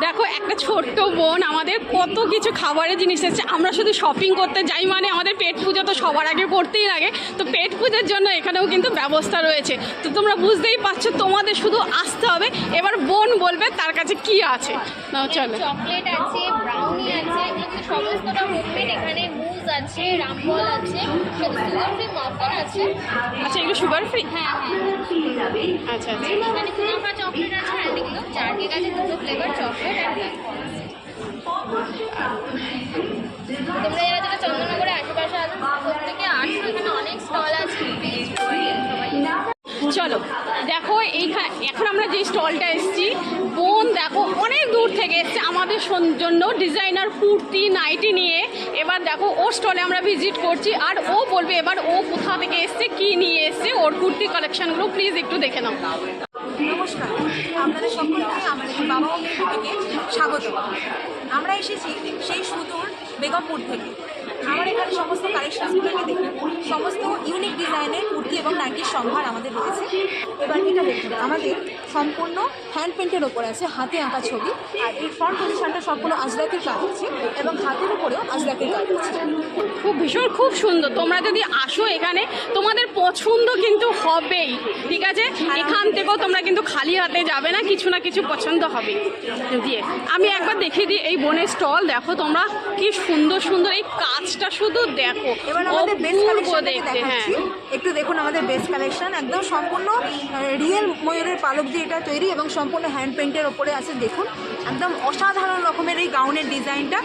দেখো একটা ছোট্ট বোন আমাদের কত কিছু খাবারের জিনিস এসেছে। আমরা শুধু শপিং করতে যাই মানে আমাদের পেট পুজো তো সবার আগে করতেই লাগে, তো পেট পুজোর জন্য এখানেও কিন্তু ব্যবস্থা রয়েছে। তো তোমরা বুঝতেই পারছো, তোমাদের শুধু আসতে হবে। এবার বোন বলবে তার কাছে কি আছে। নাও চলো। চকলেট আছে, ব্রাউনি আছে, এগুলো সমস্তটা হোমমেড। এখানে মুজ আছে, রামবল আছে, সুগার ফ্রি মাফিন আছে। আচ্ছা, এগুলো সুগার ফ্রি? হ্যাঁ হ্যাঁ। আচ্ছা আচ্ছা। এখানে কুনাফা চকলেট আছে, আর এগুলো চার কেক আছে, দুটো ফ্লেভার চকলেট আর ব্ল্যাক তোমরা যারা যারা চন্দননগরের আশেপাশে আছো প্রত্যেকে আসো, এখানে অনেক স্টল আছে। চলো দেখো এইখানে এখন আমরা যে স্টলটা এসেছি, বোন দেখো অনেক দূর থেকে এসছে আমাদের জন্য ডিজাইনার কুর্তি নাইটি নিয়ে। এবার দেখো ওর স্টলে আমরা ভিজিট করছি, আর ও বলবে এবার ও কোথা থেকে এসছে, কি নিয়ে এসছে, ওর কুর্তি কালেকশনগুলো প্লিজ একটু দেখে নাও। নমস্কার, আপনাদের সকলকে আমাদের বাবা ও মেয়ে থেকে স্বাগত। আমরা এসেছি সেই সুদূর বেগমপুর থেকে। আমার এখানে সমস্ত কালেকশনগুলোকে দেখুন, সমস্ত ইউনিক ডিজাইনের কুর্তি এবং নাইটির সম্ভার আমাদের রয়েছে। এবার এটা দেখুন, আমাদের সম্পূর্ণ হ্যান্ড পেন্টের ওপর আছে, হাতে আঁকা ছবি। আর এই ফ্রন্ট পজিশনটা সম্পূর্ণ আজরাকের কাজ আছে এবং হাতের উপরেও আজরাকের কাজ আছে। খুব ভীষণ খুব সুন্দর। তোমরা যদি আসো এখানে তোমাদের পছন্দ কিন্তু হবেই, ঠিক আছে? এখান থেকেও তোমরা কিন্তু খালি হাতে যাবে না, কিছু না কিছু পছন্দ হবে। দিয়ে আমি একবার দেখিয়ে দিই এই বোনের স্টল। দেখো তোমরা কি সুন্দর সুন্দর এই কাজটা শুধু দেখো। এবার আমাদের বেস্ট কালেকশন দেখতে, হ্যাঁ একটু দেখুন আমাদের বেস্ট কালেকশন। একদম সম্পূর্ণ রিয়েল ময়ূরের পালক দিয়ে এটা তৈরি এবং সম্পূর্ণ হ্যান্ড পেন্টের ওপরে আছে। দেখুন একদম অসাধারণ রকমের এই গাউনের ডিজাইনটা।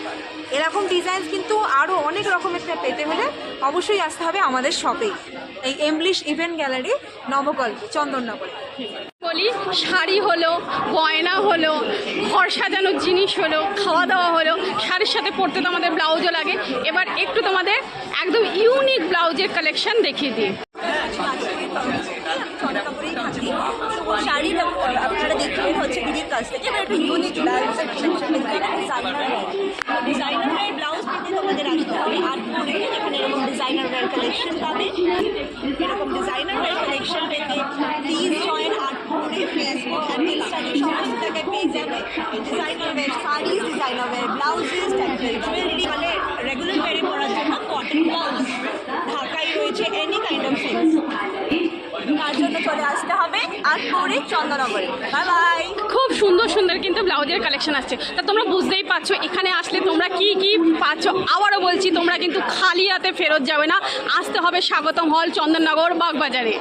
এরকম ডিজাইন কিন্তু আরও অনেক রকমের পেতে হলে অবশ্যই আসতে হবে আমাদের শপে, এই এমব্লিশ ইভেন্ট গ্যালারি, নবকল্প, চন্দননগর। বলি শাড়ি হলো, গয়না হলো, ঘর সাজানোর জিনিস হলো, খাওয়া দাওয়া হলো, শাড়ির সাথে পরতে তো আমাদের ব্লাউজও লাগে। এবার একটু তোমাদের একদম ইউনিক ব্লাউজের কালেকশন দেখিয়ে দিই। শাড়ি আপনারা দেখবেন হচ্ছে দিদির কাছ থেকে, এবার একটা ইউনিক ব্লাউজের ডিজাইনার ব্লাউজ পেতে তোমাদের আসতে হবে। আর এখানে এরকম ডিজাইনার ওয়্যার কালেকশন পাবে। এরকম ডিজাইনার ওয়্যার কালেকশন পেতে প্লিজ জয়েন আর্টপুরে ফেসবুক আর ইনস্টাগ্রামে সমস্ত জায়গায় পেয়ে যাবে। Designer wear sari, designer wear blouses, jewellery, মানে রেগুলার ওয়্যারে পরার জন্য কটন ব্লাউজ ঢাকায় রয়েছে, এনি কাইন্ড অফ থিংস। তার জন্য চলে আসতে হবে আটপুরে, চন্দননগরে। Bye bye. খুব সুন্দর সুন্দর কিন্তু ব্লাউজের কালেকশন আসছে। তা তোমরা বুঝতেই পারছো এখানে আসলে তোমরা কি কি পাচ্ছ। আবারও বলছি, তোমরা কিন্তু খালি হাতে ফেরত যাবে না, আসতে হবে স্বাগতম হল, চন্দননগর, বাগবাজারে।